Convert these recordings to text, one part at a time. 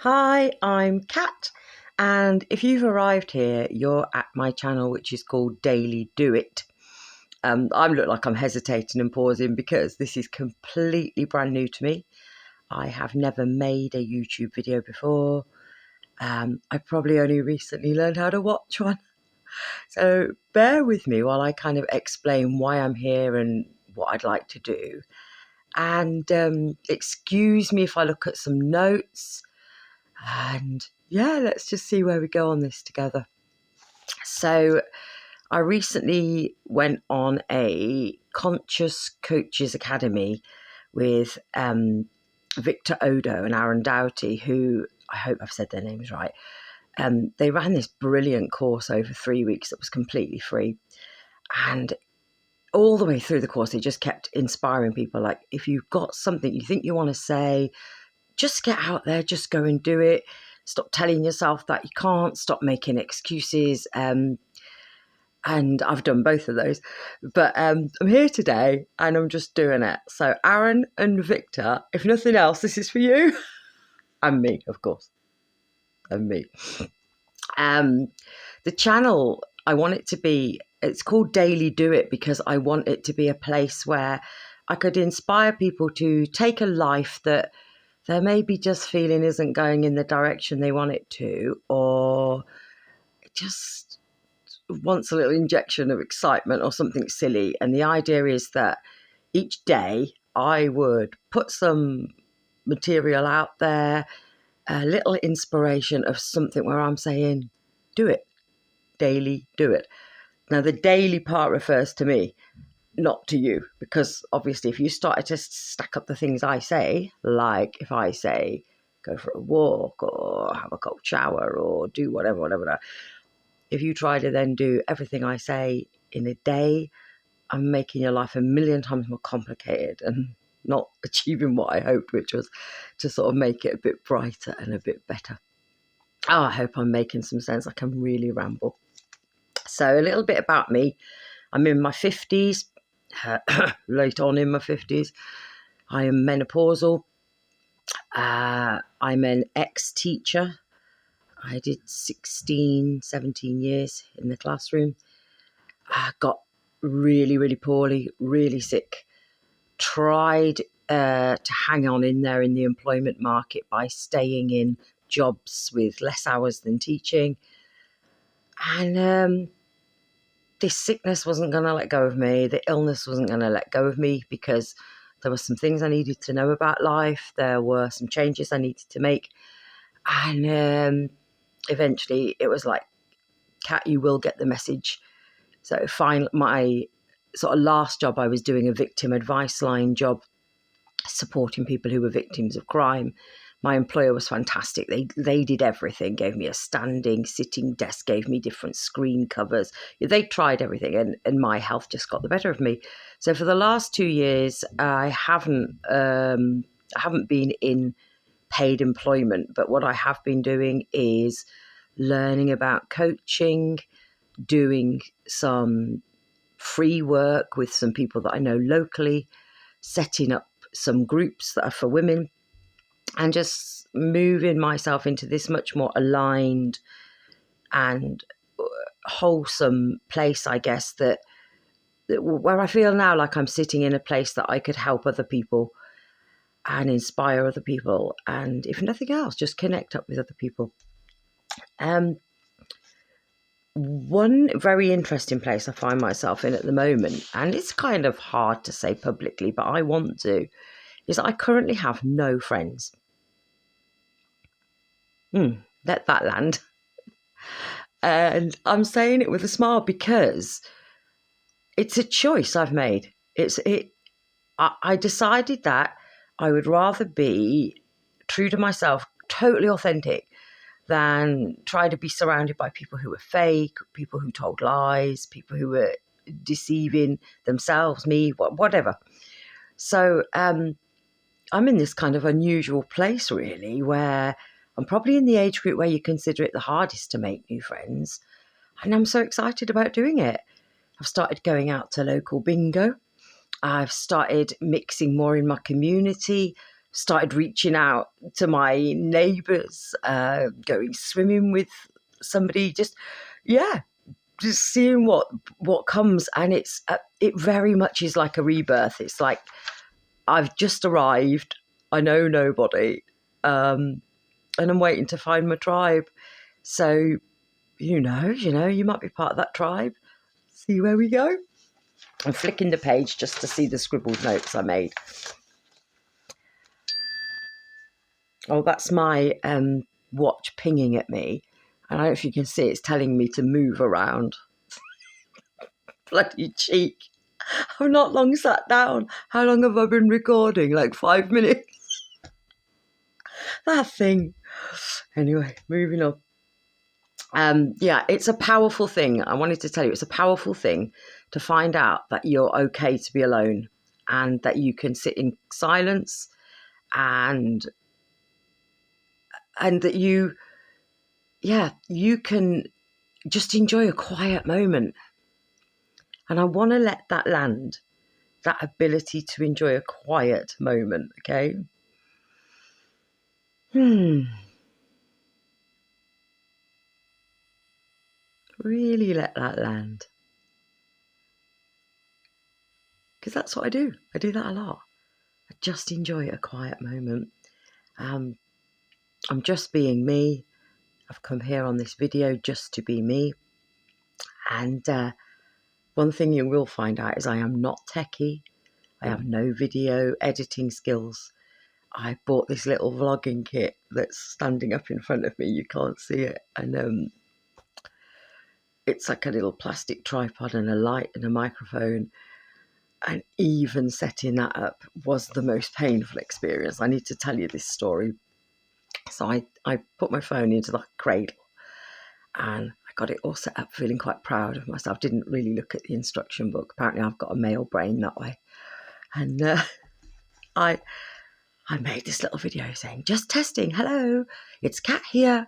Hi, I'm Kat, and if you've arrived here, you're at my channel, which is called Daily Do It. I look like I'm hesitating and pausing because this is completely brand new to me. I have never made a YouTube video before. I probably only recently learned how to watch one. So bear with me while I kind of explain why I'm here and what I'd like to do. And excuse me if I look at some notes. And yeah, let's just see where we go on this together. So I recently went on a Conscious Coaches Academy with Victor Odo and Aaron Doughty, who I hope I've said their names right. They ran this brilliant course over 3 weeks that was completely free. And all the way through the course, they just kept inspiring people. Like, if you've got something you think you want to say, just get out there, just go and do it. Stop telling yourself that you can't, stop making excuses. And I've done both of those. But I'm here today and I'm just doing it. So Aaron and Victor, if nothing else, this is for you. And me, of course. And me. The channel, I want it to be, it's called Daily Do It because I want it to be a place where I could inspire people to take a life that they're maybe just feeling isn't going in the direction they want it to, or just wants a little injection of excitement or something silly. And the idea is that each day I would put some material out there, a little inspiration of something where I'm saying, do it, daily, do it. Now, the daily part refers to me, not to you, because obviously if you started to stack up the things I say, like if I say go for a walk or have a cold shower or do whatever, if you try to then do everything I say in a day, I'm making your life a million times more complicated and not achieving what I hoped, which was to sort of make it a bit brighter and a bit better. Oh, I hope I'm making some sense. I can really ramble. So a little bit about me. I'm in my 50s. Late on in my 50s. I am menopausal. I'm an ex-teacher. I did 16, 17 years in the classroom. I got really, really poorly, really sick. Tried to hang on in there in the employment market by staying in jobs with less hours than teaching. And this sickness wasn't going to let go of me. The illness wasn't going to let go of me because there were some things I needed to know about life. There were some changes I needed to make. And eventually it was like, Kat, you will get the message. So finally, my sort of last job, I was doing a victim advice line job, supporting people who were victims of crime. My employer was fantastic. They did everything, gave me a standing, sitting desk, gave me different screen covers. They tried everything, and my health just got the better of me. So for the last 2 years, I haven't been in paid employment, but what I have been doing is learning about coaching, doing some free work with some people that I know locally, setting up some groups that are for women, and just moving myself into this much more aligned and wholesome place, I guess, that where I feel now like I'm sitting in a place that I could help other people and inspire other people, and if nothing else, just connect up with other people. One very interesting place I find myself in at the moment, and it's kind of hard to say publicly, but I want to, is I currently have no friends. Let that land. And I'm saying it with a smile because it's a choice I've made. I decided that I would rather be true to myself, totally authentic, than try to be surrounded by people who were fake, people who told lies, people who were deceiving themselves, me, whatever. So I'm in this kind of unusual place, really, where I'm probably in the age group where you consider it the hardest to make new friends. And I'm so excited about doing it. I've started going out to local bingo. I've started mixing more in my community, started reaching out to my neighbours, going swimming with somebody, just seeing what comes. And it very much is like a rebirth. It's like I've just arrived, I know nobody, and I'm waiting to find my tribe. So you might be part of that tribe. See where we go. I'm flicking the page just to see the scribbled notes I made. Oh, that's my watch pinging at me. And I don't know if you can see, it's telling me to move around. Bloody cheek. I've not long sat down. How long have I been recording? Like 5 minutes? That thing. Anyway, moving on. It's a powerful thing. I wanted to tell you, it's a powerful thing to find out that you're okay to be alone and that you can sit in silence and that you can just enjoy a quiet moment. And I want to let that land, that ability to enjoy a quiet moment, okay? Really let that land. Because that's what I do. I do that a lot. I just enjoy a quiet moment. I'm just being me. I've come here on this video just to be me. And one thing you will find out is I am not techie. I have no video editing skills. I bought this little vlogging kit that's standing up in front of me. You can't see it. And it's like a little plastic tripod and a light and a microphone. And even setting that up was the most painful experience. I need to tell you this story. So I put my phone into the cradle and I got it all set up, feeling quite proud of myself. Didn't really look at the instruction book. Apparently I've got a male brain that way. And I made this little video saying, just testing, hello, it's Kat here.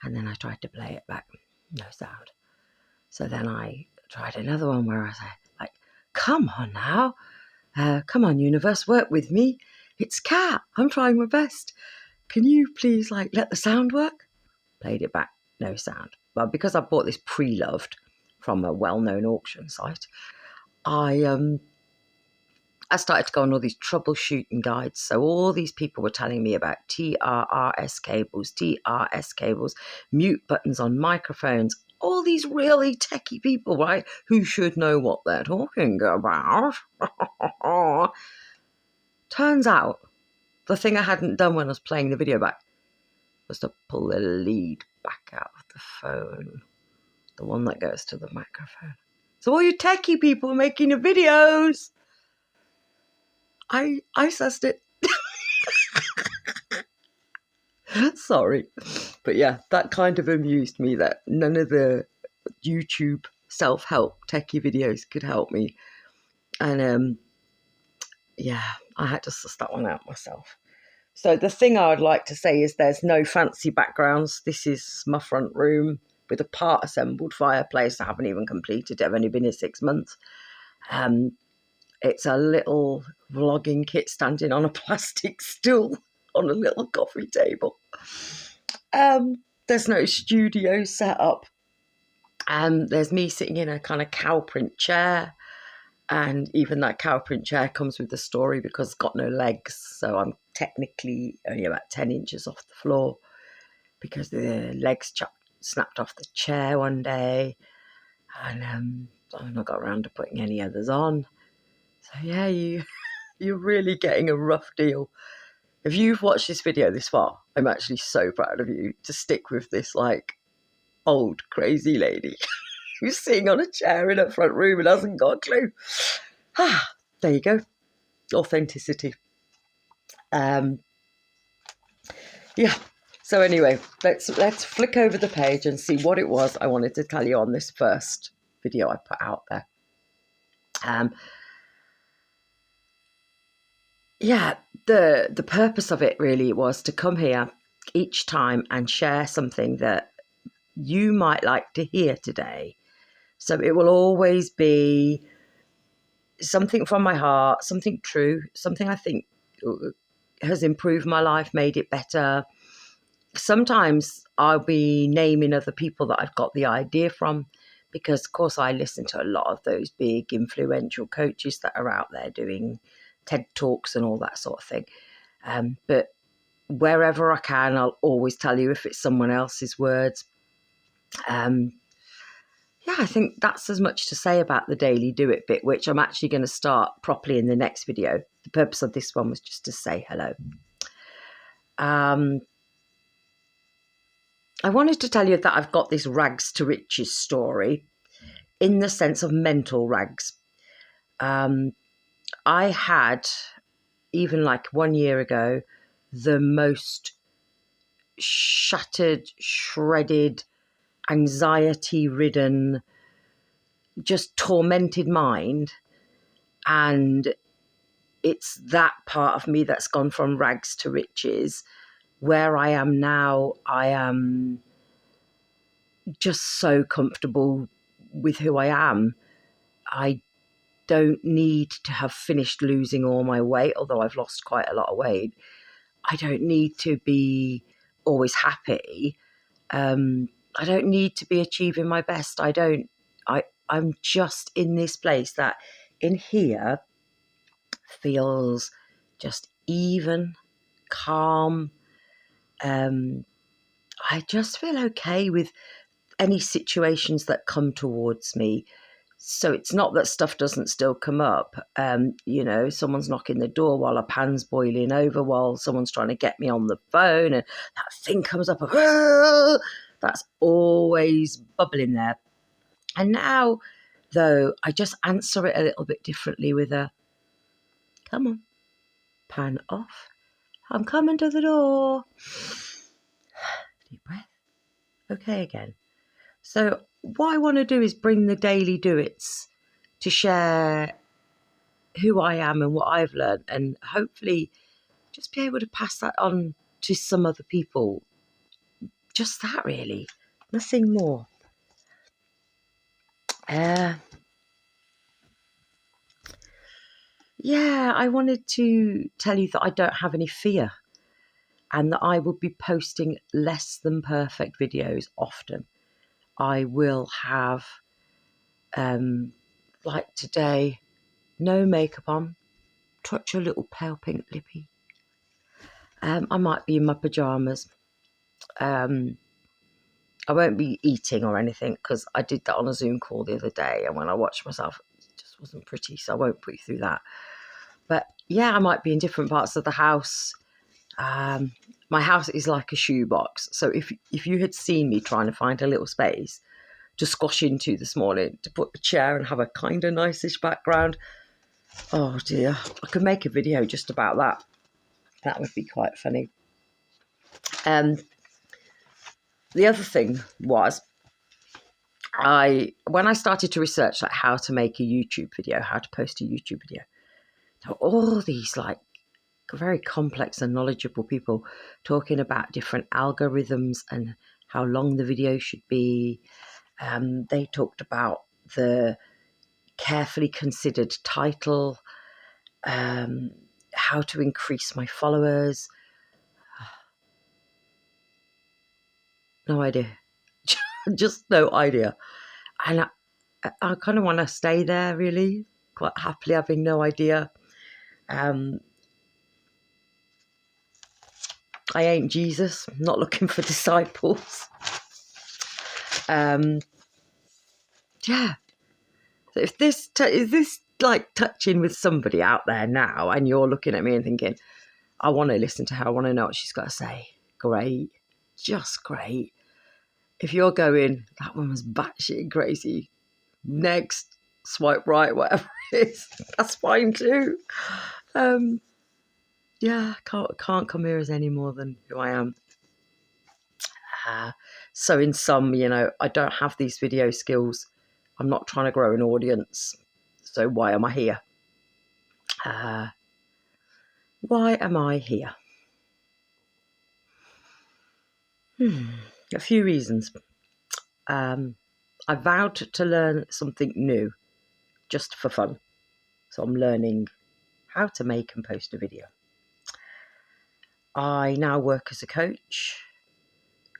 And then I tried to play it back, no sound. So then I tried another one where I said, like, come on now, come on universe, work with me. It's Kat, I'm trying my best. Can you please let the sound work? Played it back, no sound. Well, because I bought this pre-loved from a well-known auction site, I started to go on all these troubleshooting guides. So all these people were telling me about TRS cables, mute buttons on microphones, all these really techie people, right, who should know what they're talking about. Turns out the thing I hadn't done when I was playing the video back was to pull the lead back out of the phone, the one that goes to the microphone. So all you techie people making the videos, I sussed it. Sorry. But yeah, that kind of amused me that none of the YouTube self-help techie videos could help me. And I had to suss that one out myself. So the thing I would like to say is there's no fancy backgrounds. This is my front room with a part assembled fireplace. I haven't even completed it. I've only been here 6 months. It's a little vlogging kit standing on a plastic stool on a little coffee table. There's no studio set up. There's me sitting in a kind of cow print chair. And even that cow print chair comes with a story because it's got no legs. So I'm technically only about 10 inches off the floor because the legs snapped off the chair one day. And I've not got around to putting any others on. So yeah, you're really getting a rough deal. If you've watched this video this far, I'm actually so proud of you to stick with this old crazy lady who's sitting on a chair in her front room and hasn't got a clue. There you go. Authenticity. So anyway, let's flick over the page and see what it was I wanted to tell you on this first video I put out there. The purpose of it really was to come here each time and share something that you might like to hear today. So it will always be something from my heart, something true, something I think has improved my life, made it better. Sometimes I'll be naming other people that I've got the idea from, because of course I listen to a lot of those big influential coaches that are out there doing TED Talks and all that sort of thing. But wherever I can, I'll always tell you if it's someone else's words. Yeah, I think that's as much to say about the daily do it bit, which I'm actually going to start properly in the next video. The purpose of this one was just to say hello. I wanted to tell you that I've got this rags to riches story in the sense of mental rags. I had, even like 1 year ago, the most shattered, shredded, anxiety-ridden, just tormented mind. And it's that part of me that's gone from rags to riches. Where I am now, I am just so comfortable with who I am. I don't need to have finished losing all my weight, although I've lost quite a lot of weight. I don't need to be always happy. I don't need to be achieving my best. I'm just in this place that in here feels just even, calm. I just feel okay with any situations that come towards me. So it's not that stuff doesn't still come up. Someone's knocking the door while a pan's boiling over, while someone's trying to get me on the phone, and that thing comes up. That's always bubbling there. And now, though, I just answer it a little bit differently with a, come on, pan off. I'm coming to the door. Deep breath. Okay again. So what I want to do is bring the daily do-its to share who I am and what I've learned, and hopefully just be able to pass that on to some other people. Just that, really. Nothing more. I wanted to tell you that I don't have any fear, and that I will be posting less than perfect videos often. I will have, like today, no makeup on, touch a little pale pink lippy. I might be in my pyjamas. I won't be eating or anything, because I did that on a Zoom call the other day, and when I watched myself, it just wasn't pretty, so I won't put you through that. But yeah, I might be in different parts of the house. My house is like a shoebox, so if you had seen me trying to find a little space to squash into this morning, to put a chair and have a kind of nice-ish background, oh dear, I could make a video just about that. That would be quite funny. The other thing was, when I started to research like how to make a YouTube video, how to post a YouTube video, there were all these like very complex and knowledgeable people talking about different algorithms and how long the video should be. They talked about the carefully considered title, how to increase my followers. No idea. Just no idea. And I kind of want to stay there, really, quite happily having no idea. I ain't Jesus. I'm not looking for disciples. Yeah. So if this is this like touching with somebody out there now, and you're looking at me and thinking, I want to listen to her, I want to know what she's got to say. Great. Just great. If you're going, that woman's batshit crazy, next, swipe right, whatever it is, that's fine too. Yeah, can't come here as any more than who I am. So in sum, I don't have these video skills. I'm not trying to grow an audience. So why am I here? Why am I here? A few reasons. I vowed to learn something new, just for fun. So I'm learning how to make and post a video. I now work as a coach,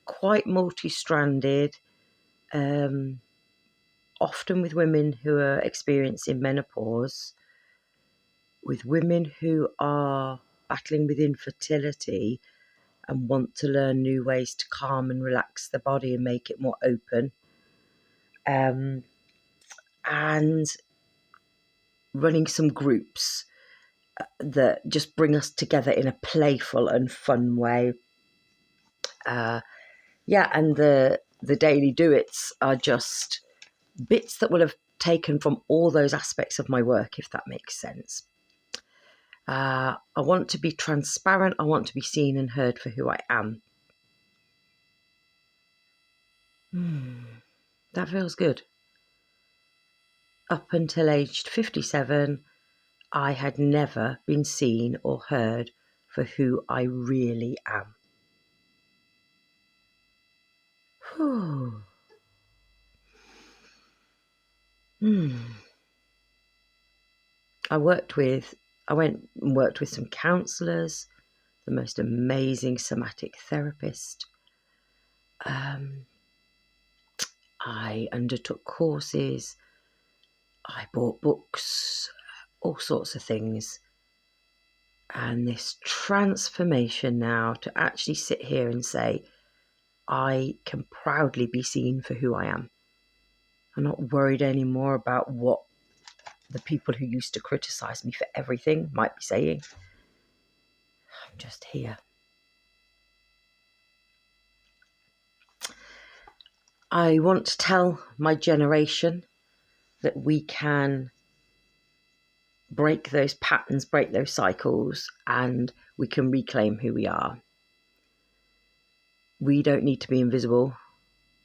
quite multi-stranded, often with women who are experiencing menopause, with women who are battling with infertility and want to learn new ways to calm and relax the body and make it more open. And running some groups that just bring us together in a playful and fun way. And the daily do-its are just bits that will have taken from all those aspects of my work, if that makes sense. I want to be transparent. I want to be seen and heard for who I am. That feels good. Up until aged 57, I had never been seen or heard for who I really am. Whew. I went and worked with some counsellors, the most amazing somatic therapist. I undertook courses. I bought books, all sorts of things. And this transformation now to actually sit here and say, I can proudly be seen for who I am. I'm not worried anymore about what the people who used to criticise me for everything might be saying. I'm just here. I want to tell my generation that we can break those patterns, break those cycles, and we can reclaim who we are. We don't need to be invisible,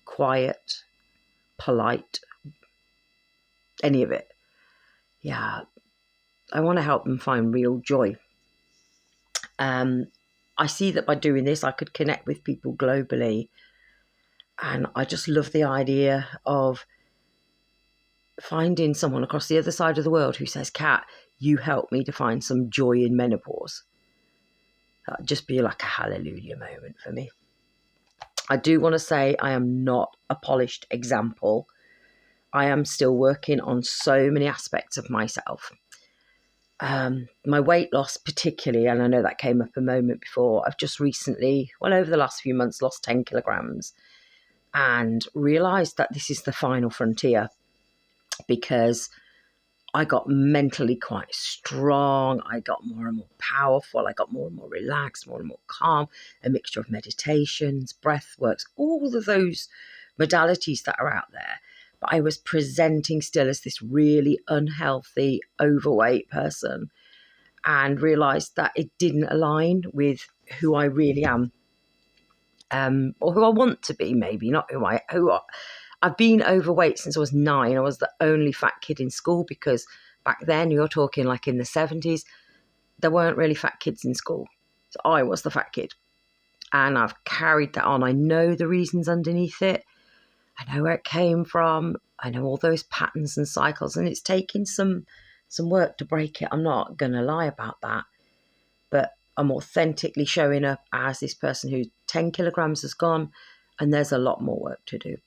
quiet, polite, any of it. Yeah, I want to help them find real joy. I see that by doing this, I could connect with people globally. And I just love the idea of finding someone across the other side of the world who says, Kat, you helped me to find some joy in menopause. That'd just be like a hallelujah moment for me. I do want to say I am not a polished example. I am still working on so many aspects of myself. My weight loss particularly, and I know that came up a moment before, I've just recently, over the last few months, lost 10 kilograms and realised that this is the final frontier, because I got mentally quite strong. I got more and more powerful. I got more and more relaxed, more and more calm, a mixture of meditations, breath works, all of those modalities that are out there. But I was presenting still as this really unhealthy, overweight person, and realised that it didn't align with who I really am, or who I want to be, maybe, not who I've been overweight since I was 9. I was the only fat kid in school, because back then, you're talking like in the 70s, there weren't really fat kids in school. So I was the fat kid. And I've carried that on. I know the reasons underneath it. I know where it came from. I know all those patterns and cycles. And it's taken some work to break it. I'm not going to lie about that. But I'm authentically showing up as this person who 10 kilograms has gone. And there's a lot more work to do.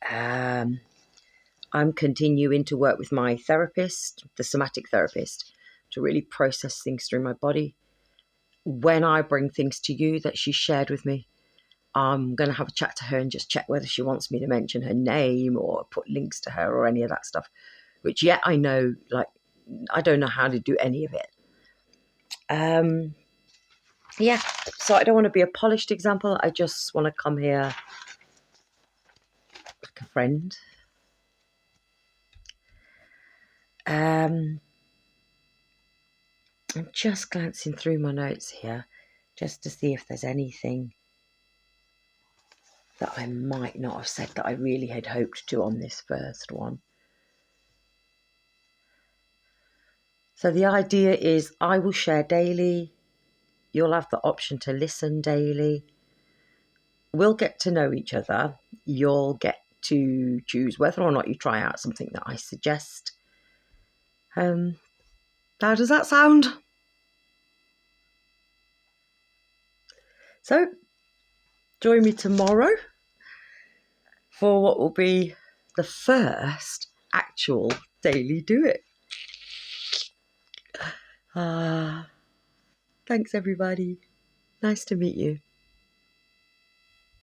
I'm continuing to work with my therapist, the somatic therapist, to really process things through my body. When I bring things to you that she shared with me, I'm going to have a chat to her and just check whether she wants me to mention her name or put links to her or any of that stuff, which yet I know, I don't know how to do any of it. So I don't want to be a polished example. I just want to come here like a friend. I'm just glancing through my notes here just to see if there's anything that I might not have said that I really had hoped to on this first one. So the idea is I will share daily. You'll have the option to listen daily. We'll get to know each other. You'll get to choose whether or not you try out something that I suggest. How does that sound? So join me tomorrow for what will be the first actual daily do it. Thanks everybody. Nice to meet you.